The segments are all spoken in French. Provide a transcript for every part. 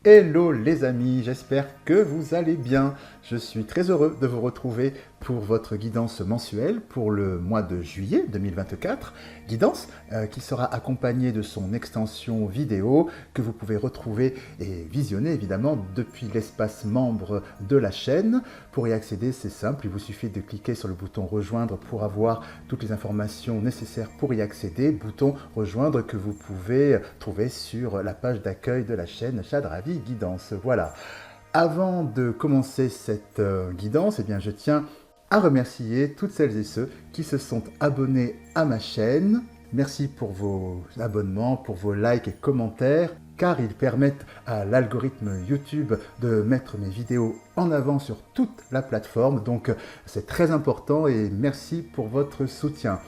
Hello les amis, j'espère que vous allez bien. Je suis très heureux de vous retrouver pour votre guidance mensuelle pour le mois de juillet 2024. Guidance qui sera accompagnée de son extension vidéo que vous pouvez retrouver et visionner évidemment depuis l'espace membre de la chaîne. Pour y accéder, c'est simple, il vous suffit de cliquer sur le bouton rejoindre pour avoir toutes les informations nécessaires pour y accéder. Bouton rejoindre que vous pouvez trouver sur la page d'accueil de la chaîne Chadravi Guidance. Voilà. Avant de commencer cette guidance, eh bien, je tiens à remercier toutes celles et ceux qui se sont abonnés à ma chaîne. Merci pour vos abonnements, pour vos likes et commentaires, car ils permettent à l'algorithme YouTube de mettre mes vidéos en avant sur toute la plateforme. Donc c'est très important et merci pour votre soutien.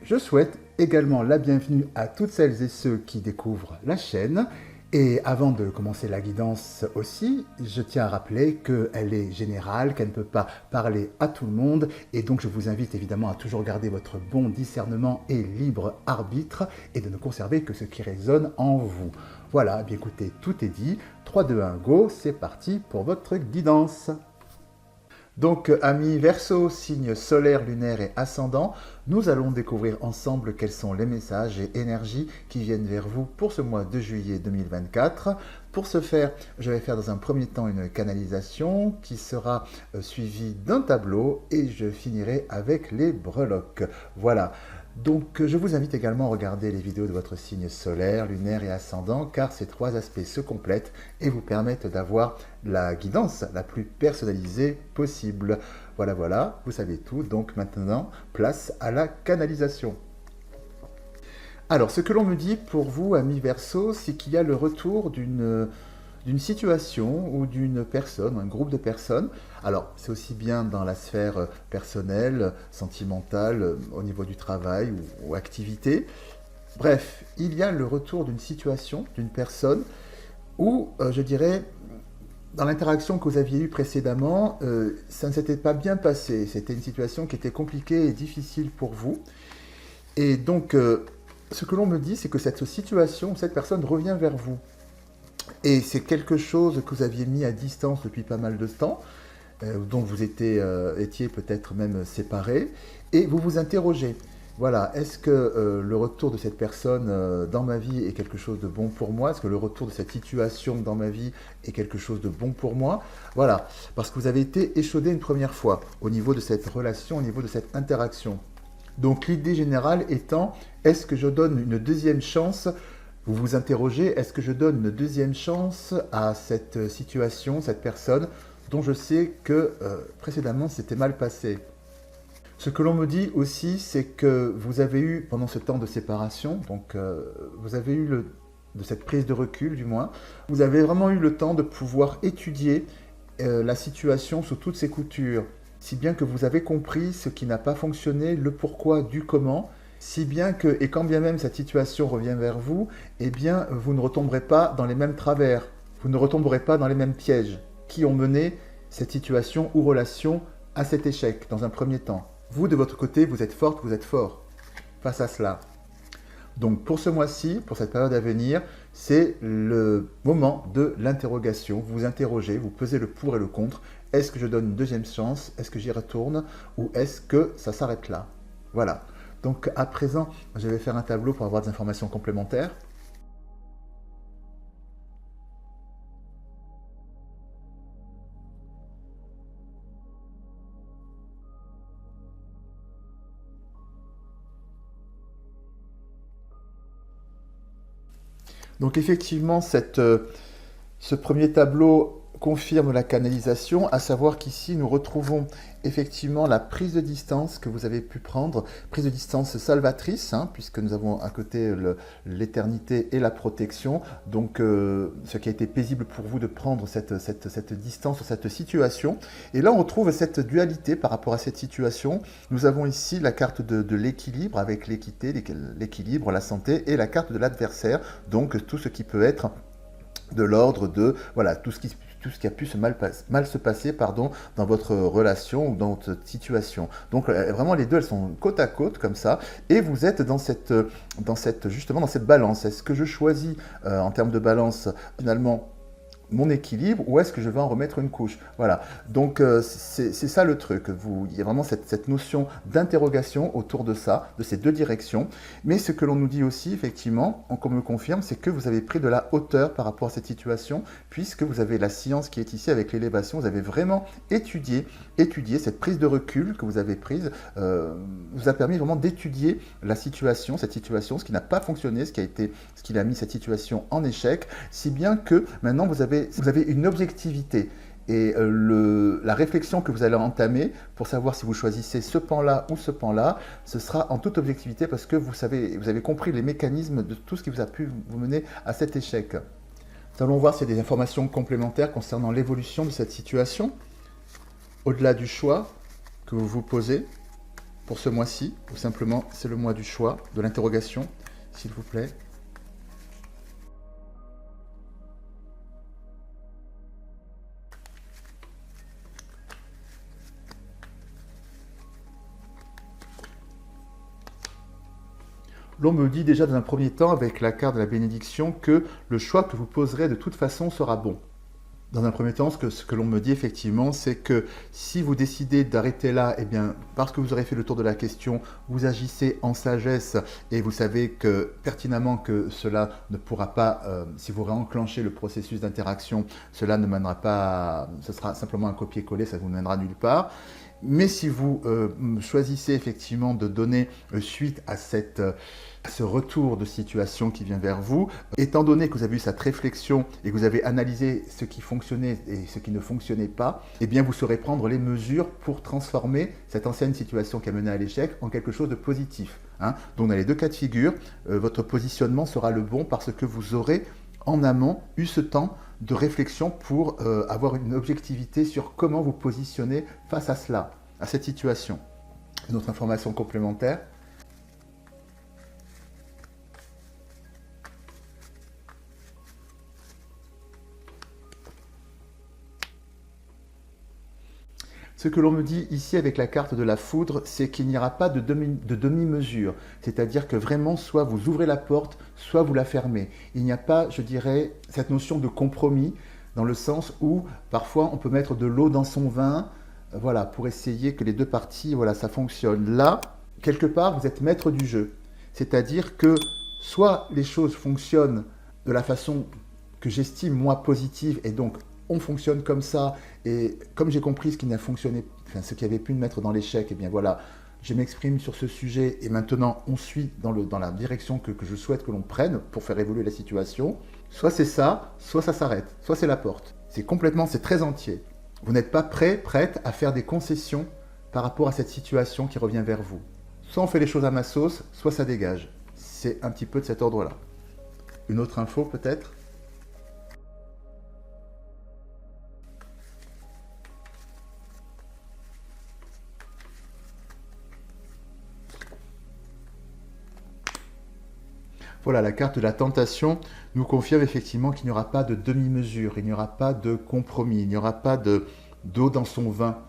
Je souhaite également la bienvenue à toutes celles et ceux qui découvrent la chaîne. Et avant de commencer la guidance aussi, je tiens à rappeler qu'elle est générale, qu'elle ne peut pas parler à tout le monde. Et donc je vous invite évidemment à toujours garder votre bon discernement et libre arbitre et de ne conserver que ce qui résonne en vous. Voilà, bien écoutez, tout est dit. 3, 2, 1, go, c'est parti pour votre guidance. Donc, amis Verseau, signe solaire, lunaire et ascendant, nous allons découvrir ensemble quels sont les messages et énergies qui viennent vers vous pour ce mois de juillet 2024. Pour ce faire, je vais faire dans un premier temps une canalisation qui sera suivie d'un tableau et je finirai avec les breloques. Voilà. Donc, je vous invite également à regarder les vidéos de votre signe solaire, lunaire et ascendant, car ces trois aspects se complètent et vous permettent d'avoir la guidance la plus personnalisée possible. Voilà, voilà, vous savez tout. Donc maintenant, place à la canalisation. Alors, ce que l'on me dit pour vous, amis Verseau, c'est qu'il y a le retour d'une situation ou d'une personne, un groupe de personnes. Alors, c'est aussi bien dans la sphère personnelle, sentimentale, au niveau du travail ou activité. Bref, il y a le retour d'une situation, d'une personne, où, je dirais, dans l'interaction que vous aviez eue précédemment, ça ne s'était pas bien passé. C'était une situation qui était compliquée et difficile pour vous. Et donc, ce que l'on me dit, c'est que cette situation, cette personne revient vers vous. Et c'est quelque chose que vous aviez mis à distance depuis pas mal de temps, dont vous étiez peut-être même séparés, et vous vous interrogez. Voilà, est-ce que le retour de cette personne dans ma vie est quelque chose de bon pour moi? Est-ce que le retour de cette situation dans ma vie est quelque chose de bon pour moi? Voilà, parce que vous avez été échaudé une première fois au niveau de cette relation, au niveau de cette interaction. Donc l'idée générale étant, est-ce que je donne une deuxième chance? Vous vous interrogez, est-ce que je donne une deuxième chance à cette situation, cette personne, dont je sais que précédemment c'était mal passé? Ce que l'on me dit aussi, c'est que vous avez eu, pendant ce temps de séparation, donc vous avez eu de cette prise de recul du moins, vous avez vraiment eu le temps de pouvoir étudier la situation sous toutes ses coutures, si bien que vous avez compris ce qui n'a pas fonctionné, le pourquoi du comment, si bien que, et quand bien même cette situation revient vers vous, eh bien, vous ne retomberez pas dans les mêmes travers, vous ne retomberez pas dans les mêmes pièges qui ont mené cette situation ou relation à cet échec dans un premier temps. Vous, de votre côté, vous êtes forte, vous êtes fort face à cela. Donc, pour ce mois-ci, pour cette période à venir, c'est le moment de l'interrogation. Vous vous interrogez, vous pesez le pour et le contre. Est-ce que je donne une deuxième chance? Est-ce que j'y retourne? Ou est-ce que ça s'arrête là? Voilà. Donc à présent, je vais faire un tableau pour avoir des informations complémentaires. Donc effectivement, ce premier tableau confirme la canalisation, à savoir qu'ici nous retrouvons effectivement la prise de distance que vous avez pu prendre, prise de distance salvatrice, puisque nous avons à côté l'éternité et la protection, donc ce qui a été paisible pour vous de prendre cette distance, cette situation. Et là on retrouve cette dualité par rapport à cette situation. Nous avons ici la carte de l'équilibre avec l'équité, l'équilibre, la santé, et la carte de l'adversaire, donc tout ce qui peut être de l'ordre de, voilà, tout ce qui a pu mal se passer dans votre relation ou dans votre situation. Donc vraiment les deux, elles sont côte à côte comme ça, et vous êtes justement dans cette balance. Est-ce que je choisis en termes de balance finalement mon équilibre ou est-ce que je vais en remettre une couche? Voilà, donc c'est ça le truc. Il y a vraiment cette notion d'interrogation autour de ça, de ces deux directions. Mais ce que l'on nous dit aussi, effectivement, qu'on me confirme, c'est que vous avez pris de la hauteur par rapport à cette situation, puisque vous avez la science qui est ici avec l'élévation. Vous avez vraiment étudié cette prise de recul que vous avez prise, vous a permis vraiment d'étudier la situation, cette situation, ce qui n'a pas fonctionné, ce qui a mis cette situation en échec, si bien que maintenant vous avez une objectivité. Et la réflexion que vous allez entamer pour savoir si vous choisissez ce pan-là ou ce pan-là, ce sera en toute objectivité parce que vous avez compris les mécanismes de tout ce qui vous a pu vous mener à cet échec. Nous allons voir s'il y a des informations complémentaires concernant l'évolution de cette situation, au-delà du choix que vous vous posez pour ce mois-ci, ou simplement c'est le mois du choix, de l'interrogation, s'il vous plaît. L'on me dit déjà dans un premier temps, avec la carte de la bénédiction, que le choix que vous poserez de toute façon sera bon. Dans un premier temps, ce que l'on me dit effectivement, c'est que si vous décidez d'arrêter là, eh bien, parce que vous aurez fait le tour de la question, vous agissez en sagesse et vous savez que pertinemment que cela ne pourra pas, si vous réenclenchez le processus d'interaction, cela ne mènera pas, ce sera simplement un copier-coller, ça ne vous mènera nulle part. Mais si vous choisissez effectivement de donner suite à ce retour de situation qui vient vers vous, étant donné que vous avez eu cette réflexion et que vous avez analysé ce qui fonctionnait et ce qui ne fonctionnait pas, eh bien vous saurez prendre les mesures pour transformer cette ancienne situation qui a mené à l'échec en quelque chose de positif. Hein. Donc dans les deux cas de figure, votre positionnement sera le bon parce que vous aurez en amont eu ce temps de réflexion pour avoir une objectivité sur comment vous positionnez face à cela, à cette situation. Une autre information complémentaire. Ce que l'on me dit ici avec la carte de la foudre, c'est qu'il n'y aura pas de demi-mesure. C'est-à-dire que vraiment, soit vous ouvrez la porte, soit vous la fermez. Il n'y a pas, je dirais, cette notion de compromis, dans le sens où parfois on peut mettre de l'eau dans son vin, voilà, pour essayer que les deux parties, voilà, ça fonctionne. Là, quelque part, vous êtes maître du jeu. C'est-à-dire que soit les choses fonctionnent de la façon que j'estime, moi, positive, et donc on fonctionne comme ça, et comme j'ai compris ce qui n'a fonctionné, enfin, ce qui avait pu me mettre dans l'échec, et bien voilà, je m'exprime sur ce sujet, et maintenant on suit dans la direction que je souhaite que l'on prenne pour faire évoluer la situation. Soit c'est ça, soit ça s'arrête, soit c'est la porte. C'est très entier. Vous n'êtes pas prête à faire des concessions par rapport à cette situation qui revient vers vous. Soit on fait les choses à ma sauce, soit ça dégage. C'est un petit peu de cet ordre-là. Une autre info peut-être ? Voilà, la carte de la tentation nous confirme effectivement qu'il n'y aura pas de demi-mesure, il n'y aura pas de compromis, il n'y aura pas d'eau dans son vin.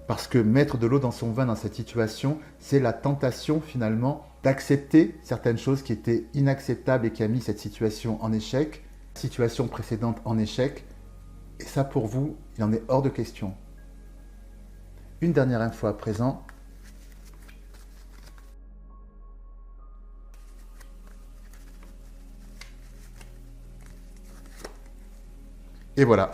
Parce que mettre de l'eau dans son vin dans cette situation, c'est la tentation finalement d'accepter certaines choses qui étaient inacceptables et qui a mis cette situation en échec, situation précédente en échec. Et ça pour vous, il en est hors de question. Une dernière info à présent. Et voilà,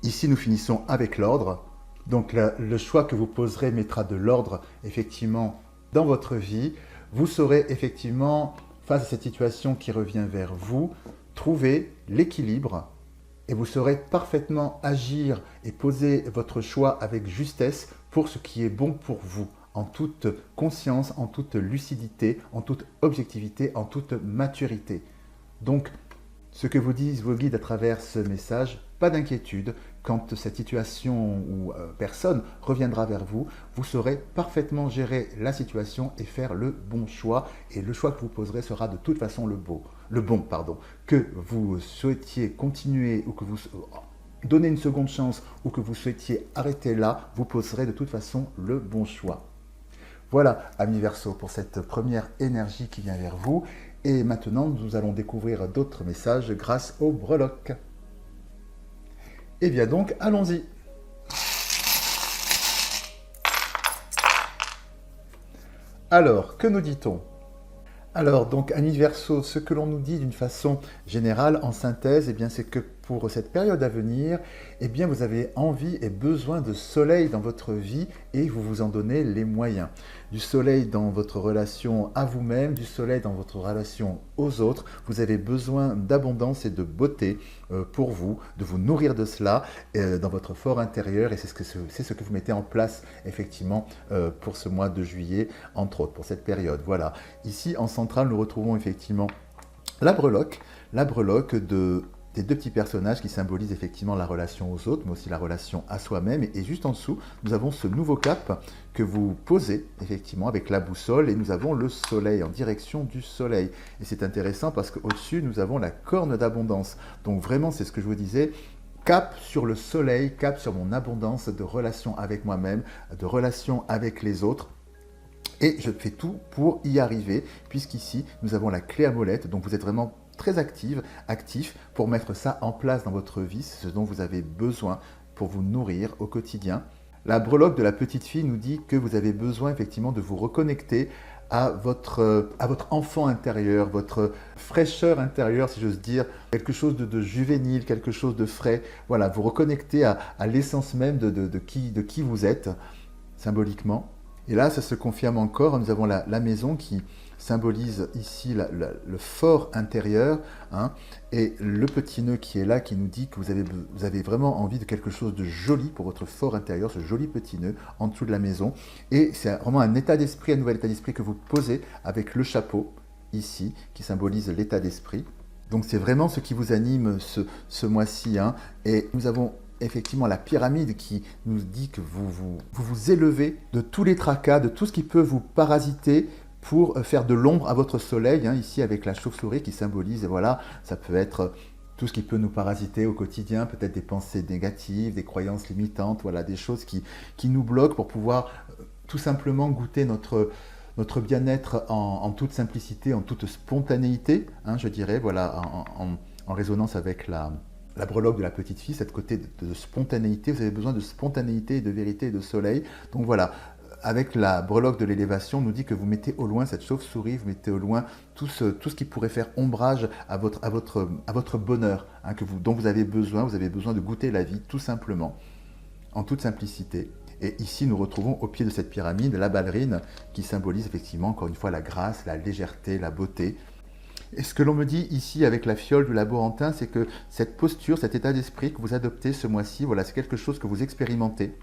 ici nous finissons avec l'ordre. Donc le choix que vous poserez mettra de l'ordre effectivement dans votre vie. Vous saurez effectivement, face à cette situation qui revient vers vous, trouver l'équilibre et vous saurez parfaitement agir et poser votre choix avec justesse pour ce qui est bon pour vous, en toute conscience, en toute lucidité, en toute objectivité, en toute maturité. Donc, ce que vous disent vos guides à travers ce message, pas d'inquiétude, quand cette situation ou personne reviendra vers vous, vous saurez parfaitement gérer la situation et faire le bon choix. Et le choix que vous poserez sera de toute façon le bon. Que vous souhaitiez continuer ou que vous donnez une seconde chance ou que vous souhaitiez arrêter là, vous poserez de toute façon le bon choix. Voilà, amis Verseau, pour cette première énergie qui vient vers vous. Et maintenant, nous allons découvrir d'autres messages grâce au breloque. Eh bien donc, allons-y. Alors, que nous dit-on? Alors, donc, Annie Verseau, ce que l'on nous dit d'une façon générale, en synthèse, eh bien, c'est que pour cette période à venir, eh bien, vous avez envie et besoin de soleil dans votre vie et vous vous en donnez les moyens. Du soleil dans votre relation à vous-même, du soleil dans votre relation aux autres. Vous avez besoin d'abondance et de beauté pour vous, de vous nourrir de cela dans votre fort intérieur et c'est ce que vous mettez en place effectivement pour ce mois de juillet, entre autres, pour cette période. Voilà. Ici, en centrale, nous retrouvons effectivement la breloque des deux petits personnages qui symbolisent effectivement la relation aux autres, mais aussi la relation à soi-même. Et juste en dessous, nous avons ce nouveau cap que vous posez effectivement avec la boussole et nous avons le soleil en direction du soleil. Et c'est intéressant parce qu'au-dessus, nous avons la corne d'abondance. Donc vraiment, c'est ce que je vous disais, cap sur le soleil, cap sur mon abondance de relations avec moi-même, de relations avec les autres. Et je fais tout pour y arriver, puisqu'ici, nous avons la clé à molette, donc vous êtes vraiment très actif pour mettre ça en place dans votre vie, ce dont vous avez besoin pour vous nourrir au quotidien. La breloque de la petite fille nous dit que vous avez besoin effectivement de vous reconnecter à votre enfant intérieur, votre fraîcheur intérieure, si j'ose dire, quelque chose de juvénile, quelque chose de frais. Voilà, vous reconnecter à l'essence même de qui vous êtes, symboliquement. Et là, ça se confirme encore. Nous avons la maison qui symbolise ici le fort intérieur, hein, et le petit nœud qui est là, qui nous dit que vous avez vraiment envie de quelque chose de joli pour votre fort intérieur, ce joli petit nœud en dessous de la maison. Et c'est vraiment un état d'esprit, un nouvel état d'esprit que vous posez avec le chapeau, ici, qui symbolise l'état d'esprit. Donc c'est vraiment ce qui vous anime ce mois-ci, hein. Et nous avons effectivement la pyramide qui nous dit que vous élevez de tous les tracas, de tout ce qui peut vous parasiter pour faire de l'ombre à votre soleil, hein, ici avec la chauve-souris qui symbolise, et voilà, ça peut être tout ce qui peut nous parasiter au quotidien, peut-être des pensées négatives, des croyances limitantes, voilà, des choses qui nous bloquent pour pouvoir tout simplement goûter notre bien-être en toute simplicité, en toute spontanéité, hein, je dirais, voilà, en résonance avec la breloque de la petite fille, cette côté de spontanéité. Vous avez besoin de spontanéité, de vérité et de soleil. Donc voilà, avec la breloque de l'élévation, on nous dit que vous mettez au loin cette chauve-souris, vous mettez au loin tout ce qui pourrait faire ombrage à votre bonheur, hein, dont vous avez besoin de goûter la vie, tout simplement, en toute simplicité. Et ici, nous retrouvons au pied de cette pyramide la ballerine qui symbolise effectivement, encore une fois, la grâce, la légèreté, la beauté. Et ce que l'on me dit ici avec la fiole du laborantin, c'est que cette posture, cet état d'esprit que vous adoptez ce mois-ci, voilà, c'est quelque chose que vous expérimentez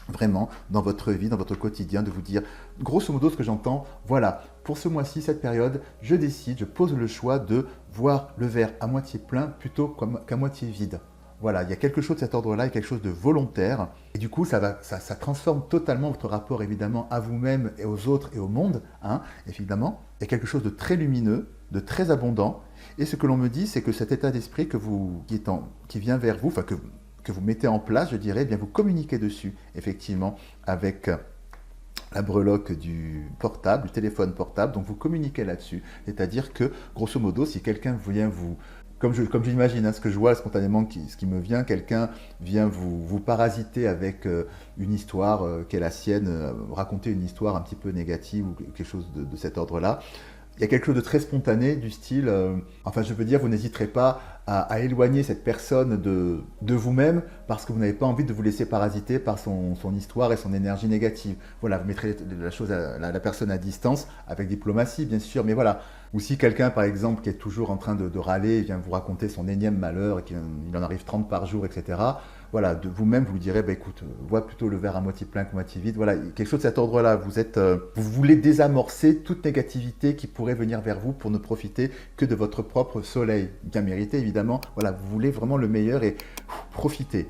vraiment dans votre vie, dans votre quotidien, de vous dire, grosso modo, ce que j'entends, voilà, pour ce mois-ci, cette période, je pose le choix de voir le verre à moitié plein plutôt qu'à moitié vide. Voilà, il y a quelque chose de cet ordre-là, il y a quelque chose de volontaire. Et du coup, ça transforme totalement votre rapport, évidemment, à vous-même et aux autres et au monde, hein, évidemment. Il y a quelque chose de très lumineux, de très abondant. Et ce que l'on me dit, c'est que cet état d'esprit qui vient vers vous, enfin que vous mettez en place, je dirais, eh bien vous communiquez dessus, effectivement, avec la breloque du portable, du téléphone portable. Donc vous communiquez là-dessus. C'est-à-dire que, grosso modo, si quelqu'un vient comme j'imagine, hein, ce que je vois spontanément, ce qui me vient, quelqu'un vient vous parasiter avec une histoire qui est la sienne, raconter une histoire un petit peu négative ou quelque chose de cet ordre-là. Il y a quelque chose de très spontané, du style, enfin je veux dire, vous n'hésiterez pas à éloigner cette personne de vous-même parce que vous n'avez pas envie de vous laisser parasiter par son histoire et son énergie négative. Voilà, vous mettrez la personne à distance, avec diplomatie bien sûr, mais voilà. Ou si quelqu'un par exemple qui est toujours en train de râler, vient vous raconter son énième malheur et qu'il en arrive 30 par jour, etc., voilà, de vous-même, vous lui direz, bah, écoute, vois plutôt le verre à moitié plein qu'à moitié vide. Voilà, quelque chose de cet ordre-là. Vous voulez désamorcer toute négativité qui pourrait venir vers vous pour ne profiter que de votre propre soleil. Bien mérité, évidemment. Voilà, vous voulez vraiment le meilleur et profiter.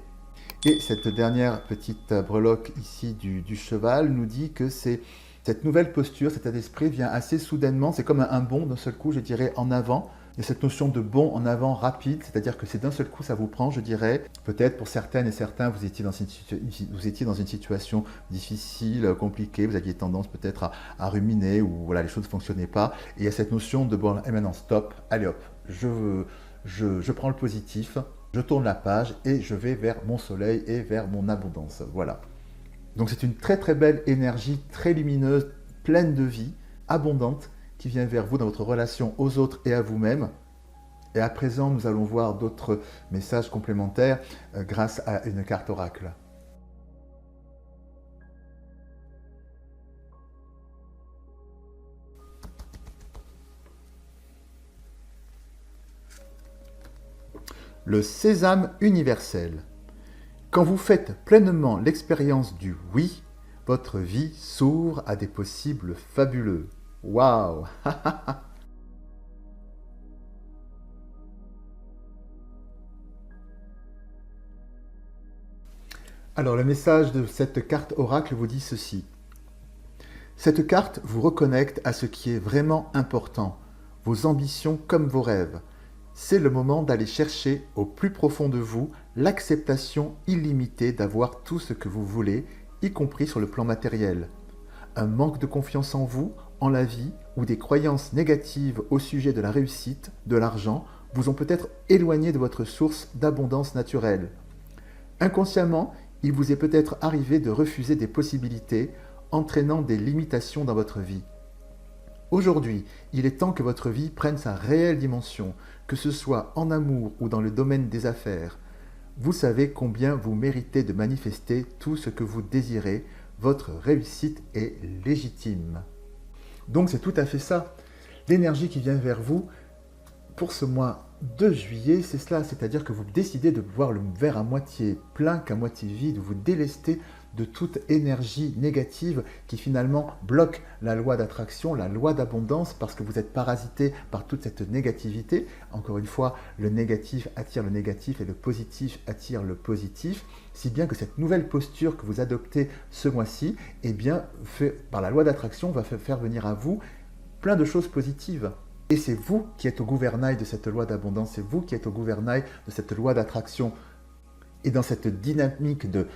Et cette dernière petite breloque ici du cheval nous dit que cette nouvelle posture, cet état d'esprit vient assez soudainement. C'est comme un bond d'un seul coup, je dirais, en avant. Il y a cette notion de bond en avant rapide, c'est-à-dire que c'est d'un seul coup, ça vous prend, je dirais. Peut-être pour certaines et certains, vous étiez dans une situation difficile, compliquée, vous aviez tendance peut-être à ruminer, ou voilà, les choses ne fonctionnaient pas. Et il y a cette notion de, bon, et maintenant, stop, allez hop, je prends le positif, je tourne la page et je vais vers mon soleil et vers mon abondance. Voilà. Donc c'est une très très belle énergie, très lumineuse, pleine de vie, abondante, qui vient vers vous dans votre relation aux autres et à vous-même. Et à présent, nous allons voir d'autres messages complémentaires grâce à une carte oracle. Le sésame universel. Quand vous faites pleinement l'expérience du oui, votre vie s'ouvre à des possibles fabuleux. Waouh! Alors, le message de cette carte oracle vous dit ceci. Cette carte vous reconnecte à ce qui est vraiment important, vos ambitions comme vos rêves. C'est le moment d'aller chercher au plus profond de vous l'acceptation illimitée d'avoir tout ce que vous voulez, y compris sur le plan matériel. Un manque de confiance en vous, en la vie, ou des croyances négatives au sujet de la réussite, de l'argent, vous ont peut-être éloigné de votre source d'abondance naturelle. Inconsciemment, il vous est peut-être arrivé de refuser des possibilités, entraînant des limitations dans votre vie. Aujourd'hui, il est temps que votre vie prenne sa réelle dimension, que ce soit en amour ou dans le domaine des affaires. Vous savez combien vous méritez de manifester tout ce que vous désirez. Votre réussite est légitime. Donc c'est tout à fait ça. L'énergie qui vient vers vous pour ce mois de juillet, c'est cela. C'est-à-dire que vous décidez de voir le verre à moitié plein qu'à moitié vide. Vous délestez de toute énergie négative qui finalement bloque la loi d'attraction, la loi d'abondance, parce que vous êtes parasité par toute cette négativité. Encore une fois, le négatif attire le négatif et le positif attire le positif, si bien que cette nouvelle posture que vous adoptez ce mois-ci, eh bien, par la loi d'attraction, va faire venir à vous plein de choses positives. Et c'est vous qui êtes au gouvernail de cette loi d'abondance, c'est vous qui êtes au gouvernail de cette loi d'attraction. Et dans cette dynamique de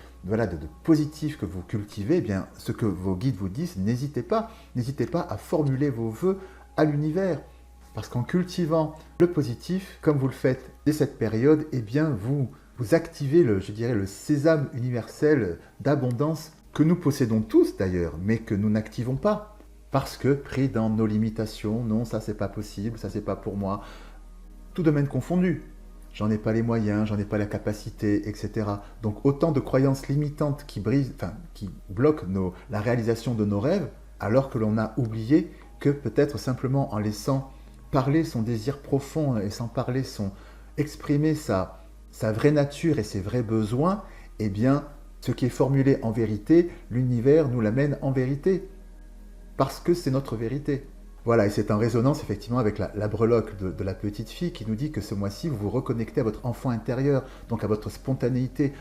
positif que vous cultivez, eh bien, ce que vos guides vous disent, n'hésitez pas à formuler vos vœux à l'univers. Parce qu'en cultivant le positif, comme vous le faites dès cette période, eh bien, vous activez le sésame universel d'abondance que nous possédons tous d'ailleurs, mais que nous n'activons pas. Parce que pris dans nos limitations, non, ça c'est pas possible, ça c'est pas pour moi, tout domaine confondu. J'en ai pas les moyens, j'en ai pas la capacité, etc. Donc autant de croyances limitantes qui bloquent la réalisation de nos rêves, alors que l'on a oublié que peut-être simplement en laissant parler son désir profond et sans exprimer sa vraie nature et ses vrais besoins, eh bien, ce qui est formulé en vérité, l'univers nous l'amène en vérité, parce que c'est notre vérité. Voilà, et c'est en résonance effectivement avec la breloque de la petite fille qui nous dit que ce mois-ci, vous vous reconnectez à votre enfant intérieur, donc à votre spontanéité,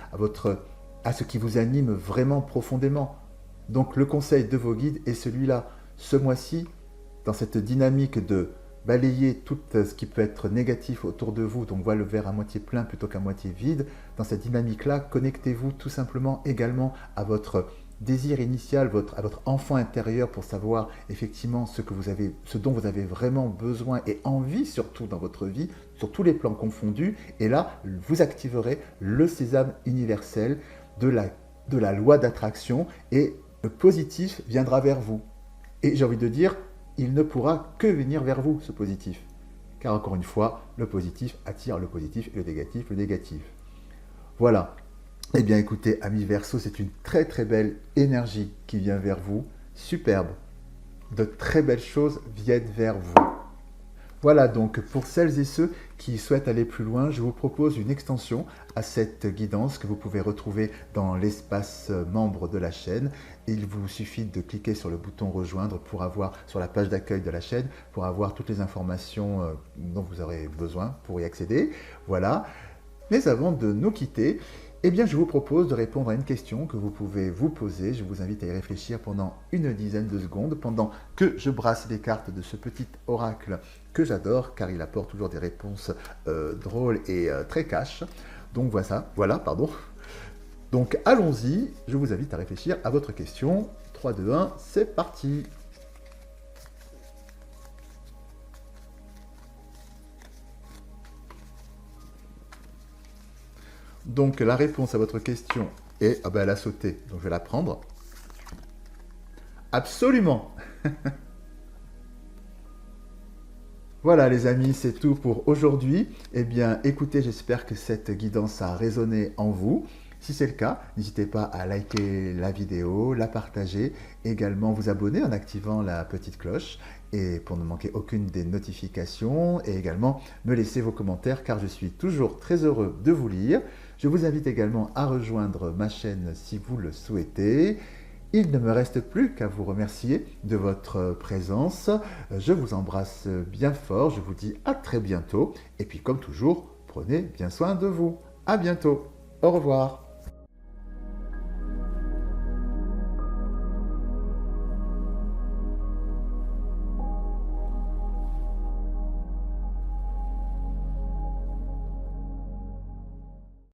à ce qui vous anime vraiment profondément. Donc le conseil de vos guides est celui-là. Ce mois-ci, dans cette dynamique de balayer tout ce qui peut être négatif autour de vous, donc voir le verre à moitié plein plutôt qu'à moitié vide, dans cette dynamique-là, connectez-vous tout simplement également à votre désir initial, à votre enfant intérieur pour savoir effectivement ce dont vous avez vraiment besoin et envie surtout dans votre vie, sur tous les plans confondus. Et là, vous activerez le sésame universel de la loi d'attraction et le positif viendra vers vous. Et j'ai envie de dire, il ne pourra que venir vers vous, ce positif. Car encore une fois, le positif attire le positif et le négatif. Voilà. Eh bien écoutez, amis Verseau, c'est une très très belle énergie qui vient vers vous. Superbe. De très belles choses viennent vers vous. Voilà donc, pour celles et ceux qui souhaitent aller plus loin, je vous propose une extension à cette guidance que vous pouvez retrouver dans l'espace membre de la chaîne. Il vous suffit de cliquer sur le bouton rejoindre sur la page d'accueil de la chaîne pour avoir toutes les informations dont vous aurez besoin pour y accéder. Voilà. Mais avant de nous quitter, eh bien, je vous propose de répondre à une question que vous pouvez vous poser. Je vous invite à y réfléchir pendant une dizaine de secondes, pendant que je brasse les cartes de ce petit oracle que j'adore, car il apporte toujours des réponses drôles et très cash. Donc voilà. Donc allons-y, je vous invite à réfléchir à votre question. 3, 2, 1, c'est parti. Donc la réponse à votre question est... Ah ben elle a sauté, donc je vais la prendre. Absolument. Voilà les amis, c'est tout pour aujourd'hui. Eh bien écoutez, j'espère que cette guidance a résonné en vous. Si c'est le cas, n'hésitez pas à liker la vidéo, la partager, également vous abonner en activant la petite cloche et pour ne manquer aucune des notifications et également me laisser vos commentaires car je suis toujours très heureux de vous lire. Je vous invite également à rejoindre ma chaîne si vous le souhaitez. Il ne me reste plus qu'à vous remercier de votre présence. Je vous embrasse bien fort, je vous dis à très bientôt et puis comme toujours, prenez bien soin de vous. À bientôt, au revoir.